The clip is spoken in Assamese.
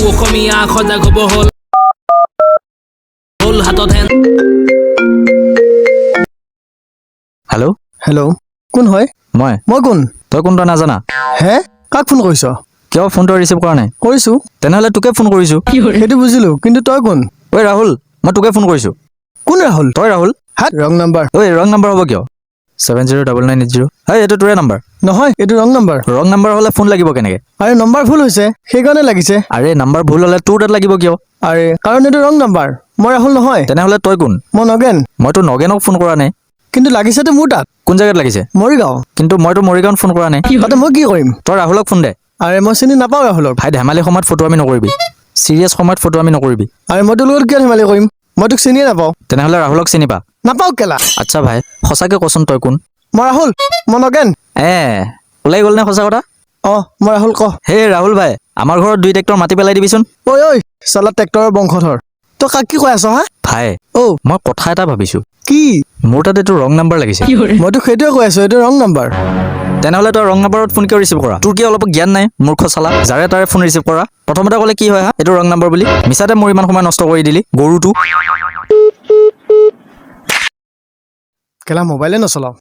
অসমীয়া সজাগ হ'ব হ'ল হাতত হেন হেল্ল' হেল্ল' কোন হয় মই কোন তই কোন তই নাজানা হে কাক ফোন কৰিছ কিয় ফোনটো ৰিচিভ কৰা নাই কৰিছো তেনেহ'লে তোকে ফোন কৰিছোঁ সেইটো বুজিলো কিন্তু তই কোন ঐ ৰাহুল মই তোকে ফোন কৰিছোঁ কোন ৰাহুল তই ৰাহুল হাত ৰং নাম্বাৰ ঐ ৰং নাম্বাৰ হ'ব কিয় 709980 হয় এইটো তোৰে নাম্বাৰ নহয় এইটো ৰং নাম্বাৰ ৰং নাম্বাৰ হ'লে ফোন লাগিব কেনেকৈ আৰে নম্বৰ ভুল হৈছে সেইকাৰণে লাগিছে আৰে নাম্বাৰ ভুল হ'লে তোৰ তাত লাগিব কিয় আৰে কাৰণ এইটো ৰং নাম্বাৰ মই ৰাহুল নহয় তেনেহ'লে তই কোন মই নগেন মইতো নগেনক ফোন কৰা নাই কিন্তু লাগিছেতো মোৰ তাত কোন জেগাত লাগিছে মৰিগাঁও কিন্তু মইতো মৰিগাঁৱত ফোন কৰা নাই তাতে মই কি কৰিম তই ৰাহুলক ফোন দে আৰে মই চিনি নাপাওঁ ৰাহুলক ভাই ধেমালি সময়ত ফটো আমি নকৰিবি চিৰিয়াছ সময়ত ফটো আমি নকৰিবি আৰে মই তোৰ লগত কিয় ধেমালি কৰিম মই তোক চিনিয়ে নাপাওঁ তেনেহ'লে ৰাহুলক চিনি পা নাপাওঁ কেলা আচ্ছা ভাই সঁচাকৈ কচোন তই কোন মই ৰাহুল মই নগেন ওলাই গ'ল নে সঁচা কথা অঁ মই ৰাহুল ক হে ৰাহুল ভাই আমাৰ ঘৰত 2 ট্ৰেক্টৰ মাটি পেলাই দিবিচোন ঐ চালা ট্ৰেক্টৰৰ বংশধৰ তই কাক কি কৈ আছ হা ভাই মই কথা এটা ভাবিছোঁ কি মোৰ তাত এইটো ৰং নাম্বাৰ লাগিছে মইতো সেইটোৱে কৈ আছো এইটো ৰং নাম্বাৰ তেনেহ'লে তই ৰং নাম্বাৰত ফোন কিয় ৰিচিভ কৰা তোৰ কি অলপ জ্ঞান নাই মূৰ্খ চালা যাৰে তাৰে ফোন ৰিচিভ কৰা প্ৰথমতে ক'লে কি হয় হা এইটো ৰং নাম্বাৰ বুলি মিছাতে মোৰ ইমান সময় নষ্ট কৰি দিলি গৰুটো কেলা মোবাইলে নচলাও